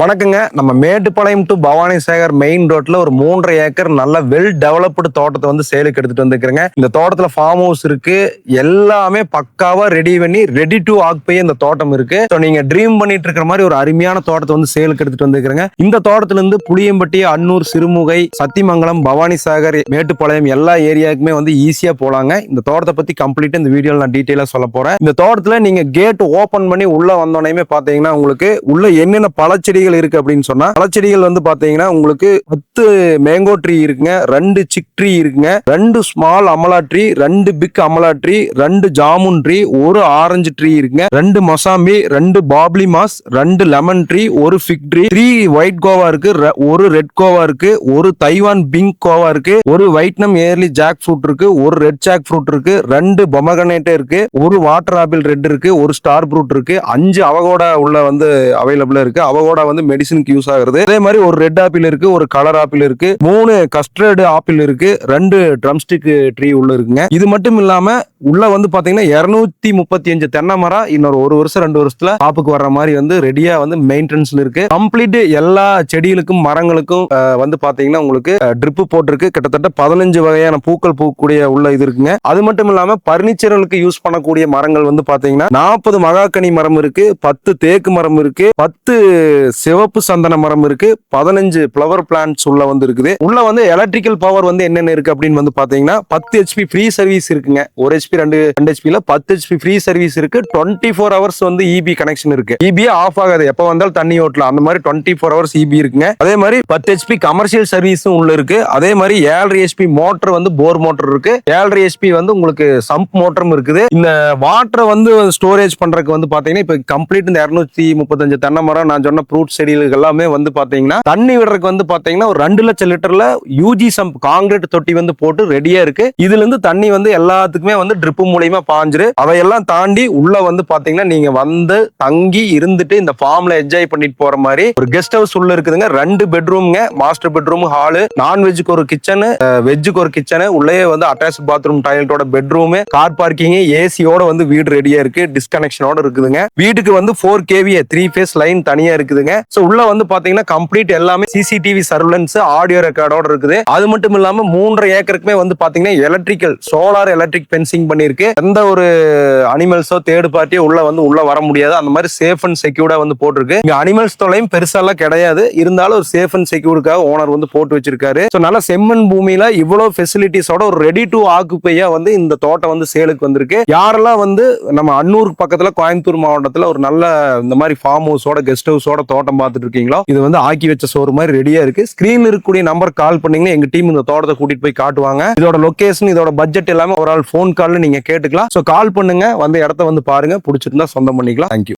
வணக்கங்க. நம்ம Mettupalayam to Bhavani Sagar main ரோட்ல ஒரு 3.5 ஏக்கர் நல்ல வெல் டெவலப்டு தோட்டத்தை வந்து சேலுக்கு எடுத்துட்டு வந்துருக்கிறேங்க. இந்த தோட்டத்துல ஃபார்ம் ஹவுஸ் இருக்கு. எல்லாமே பக்காவா ரெடி பண்ணி ரெடி டு ஆக்குபை இந்த தோட்டம் இருக்கு. நீங்க ட்ரீம் பண்ணிட்டு இருக்கிற மாதிரி ஒரு அருமையான தோட்டத்தை வந்து சேலுக்கு எடுத்துட்டு வந்துருக்கிறேங்க. இந்த தோட்டத்துல இருந்து புளியம்பட்டி, அன்னூர், சிறுமுகை, சத்தியமங்கலம், பவானி சாகர், மேட்டுப்பாளையம் எல்லா ஏரியாவுக்குமே வந்து ஈஸியா போலாங்க. இந்த தோட்டத்தை பத்தி கம்ப்ளீட்டா இந்த வீடியோல நான் டீடைலா சொல்ல போறேன். இந்த தோட்டத்துல நீங்க கேட் ஓபன் பண்ணி உள்ள வந்தோடனே பாத்தீங்கன்னா உங்களுக்கு உள்ள என்னென்ன பழச்செடி இருக்கு அப்படின்னு சொன்னா பழச்செடிகள் வந்து பாத்தீங்கன்னா உங்களுக்கு 10 மேங்கோ ட்ரீ இருக்குங்க, 2 சிக் ட்ரீ இருக்குங்க, 2 small amla tree, 2 big amla tree, 2 jamun tree, 1 orange tree இருக்குங்க, 2 மொசாம்பி, 2 பாப்லி மாஸ், 2 lemon tree, 1 fig tree, 3 white guava இருக்கு, 1 ரெட் கோவா இருக்கு, 1 தைவான் பிங்க் கோவா இருக்கு, 1 வைட்னம் ஏர்லி ஜாக் ஃப்ரூட் இருக்கு, 1 ரெட் ஜாக் ஃப்ரூட் இருக்கு, 2 பொமகனேட் இருக்கு, 1 வாட்டர் ஆப்பிள் ரெட் இருக்கு, 1 ஸ்டார் ஃப்ரூட் இருக்கு, 5 அவகோடா உள்ள வந்து அவைலபிளா இருக்கு. அவகோடா வந்து மெடிசனுக்கு யூஸ் ஆகுறது. அதே மாதிரி ஒரு ரெட் ஆப்பிள் இருக்கு, ஒரு கலர் ஆப்பிள் இருக்கு, 3 கஸ்டர்ட் ஆப்பிள் இருக்கு, 2 ட்ரம்ஸ்டிக் ட்ரீ உள்ள இருக்குங்க. இது மட்டும் இல்லாம உள்ள வந்து பாத்தீங்கன்னா 235 தென்னை மரம் இன்னொரு 1 வருஷம் 2 வருஷத்துல காப்புக்கு வர்ற மாதிரி வந்து ரெடியா வந்து மெயின்டெனன்ஸ்ல இருக்கு. கம்ப்ளீட் எல்லா செடிகளுக்கும் மரங்களுக்கும் வந்து பாத்தீங்கன்னா உங்களுக்கு ட்ரிப் போட்டிருக்கு. கிட்டத்தட்ட 15 வகையான பூக்கள் பூக்கக்கூடிய உள்ள இது இருக்குங்க. அது மட்டும் இல்லாம பர்னிச்சர்களுக்கு யூஸ் பண்ணக்கூடிய மரங்கள் வந்து பாத்தீங்கன்னா 40 மகாக்கனி மரம் இருக்கு, 10 தேக்கு மரம் இருக்கு, 10 சிவப்பு சந்தன மரம் இருக்கு, 15 ஃப்ளவர் பிளான்ட்ஸ் உள்ள வந்து இருக்குது. உள்ள வந்து எலக்ட்ரிக்கல் பவர் வந்து என்னென்ன இருக்கு அப்படின்னு வந்து பாத்தீங்கன்னா 10 HP ஃப்ரீ சர்வீஸ் இருக்குங்க. 1 HP 2 HP ல 10 HP ஃப்ரீ சர்வீஸ் இருக்கு. 24 ஹவர்ஸ் வந்து EB கனெக்ஷன் இருக்கு. EB ஆஃப் ஆகாது, எப்ப வந்தாலும் தண்ணி ஓட்டலாம். அந்த மாதிரி 24 ஹவர்ஸ் EB இருக்குங்க. அதே மாதிரி 10 HP கமர்ஷியல் சர்வீஸும் உள்ள இருக்கு. அதே மாதிரி 7.5 HP மோட்டர் வந்து போர் மோட்டர் இருக்கு. 7.5 HP வந்து உங்களுக்கு சம்ப் மோட்டரும் இருக்குது. இந்த வாட்டரை வந்து ஸ்டோரேஜ் பண்றதுக்கு வந்து பாத்தீங்கன்னா இப்ப கம்ப்ளீட் இந்த 235 தென்னை மரம் நான் சொன்ன ஃப்ரூட் செடிகள் எல்லாமே வந்து பாத்தீங்கன்னா தண்ணி விடுறதுக்கு வந்து பாத்தீங்கன்னா ஒரு 2 லட்சம் லிட்டர்ல யூஜி சம்ப் காங்கிரீட் தொட்டி வந்து போட்டு ரெடியா இருக்கு. இதுல இருந்து தண்ணி வந்து எல்லாத்துக்குமே வந்து ட்ரிப் மூலியமா பாஞ்சிரு. அதையெல்லாம் தாண்டி உள்ள வந்து பாத்தீங்கன்னா நீங்க வந்து தங்கி இருந்துட்டு இந்த ஃபார்ம்ல என்ஜாய் பண்ணிட்டு போற மாதிரி ஒரு கெஸ்ட் ஹவுஸ் உள்ள இருக்குதுங்க. 2 பெட்ரூம்ங்க, மாஸ்டர் பெட்ரூம், ஹாலு, நான்வெஜ்ஜுக்கு ஒரு கிச்சனு, வெஜ்ஜுக்கு ஒரு கிச்சனு, உள்ளே வந்து அட்டாச் பாத்ரூம், டாய்லெட்டோட பெட்ரூம், கார் பார்க்கிங், ஏசியோட வந்து வீடு ரெடியா இருக்கு. டிஸ்கனெக்ஷனோட இருக்குதுங்க. வீட்டுக்கு வந்து 4 kVA 3 ஃபேஸ் லைன் தனியா இருக்குதுங்க. சோ உள்ள வந்து பாத்தீங்கன்னா கம்ப்ளீட் எல்லாமே CCTV சர்வலன்ஸ், ஆடியோ ரெக்கார்டோட இருக்குது. அது மட்டும் இல்லாம 3.5 ஏக்கருக்குமே வந்து பாத்தீங்கன்னா எலக்ட்ரிக்கல் சோலார் எலக்ட்ரிக் ஃபென்சிங் பண்ணிருக்கு. எந்த ஒரு அனிமல்ஸோ தேர்ட் பார்ட்டியோ உள்ள வர முடியாது. அந்த மாதிரி சேஃப் அண்ட் செக்யூர்டா வந்து போட்டிருக்கு. இங்க அனிமல்ஸ் தொலையும் பெருசாலாம் கிடையாது. இருந்தாலும் ஒரு சேஃப் அண்ட் செக்யூர்டுக்காக ஓனர் வந்து போட்டு வச்சிருக்காரு. சோ நல்ல செம்மண் பூமியில இவ்வளவு ஃபெசிலிட்டிஸோட ஒரு ரெடி டு ஆக்குபையா வந்து இந்த தோட்டம் வந்து சேலுக்கு வந்திருக்கு. யாரெல்லாம் வந்து நம்ம அன்னூர் பக்கத்துல கோயம்புத்தூர் மாவட்டத்துல ஒரு நல்ல இந்த மாதிரி ஃபார்ம் ஹவுஸோட கெஸ்ட் ஹவுஸோட தோட்டம் பார்த்துட்டு இருக்கீங்களோ இது வந்து ஆக்கி வச்ச சோறு மாதிரி ரெடியா இருக்கு. ஸ்கிரீன்ல இருக்கக்கூடிய நம்பர் கால் பண்ணீங்கன்னா எங்க டீம் இந்த தோட்டத்தை கூட்டிட்டு போய் காட்டுவாங்க. இதோட லொகேஷன், இதோட பட்ஜெட் எல்லாமே ஒரு ஆள் போன் கால்ல நீங்க கேட்டுக்கலாம். சோ கால் பண்ணுங்க, வந்து இடத்த வந்து பாருங்க, பிடிச்சிருந்தா சொந்தம் பண்ணிக்கலாம். தேங்க்யூ.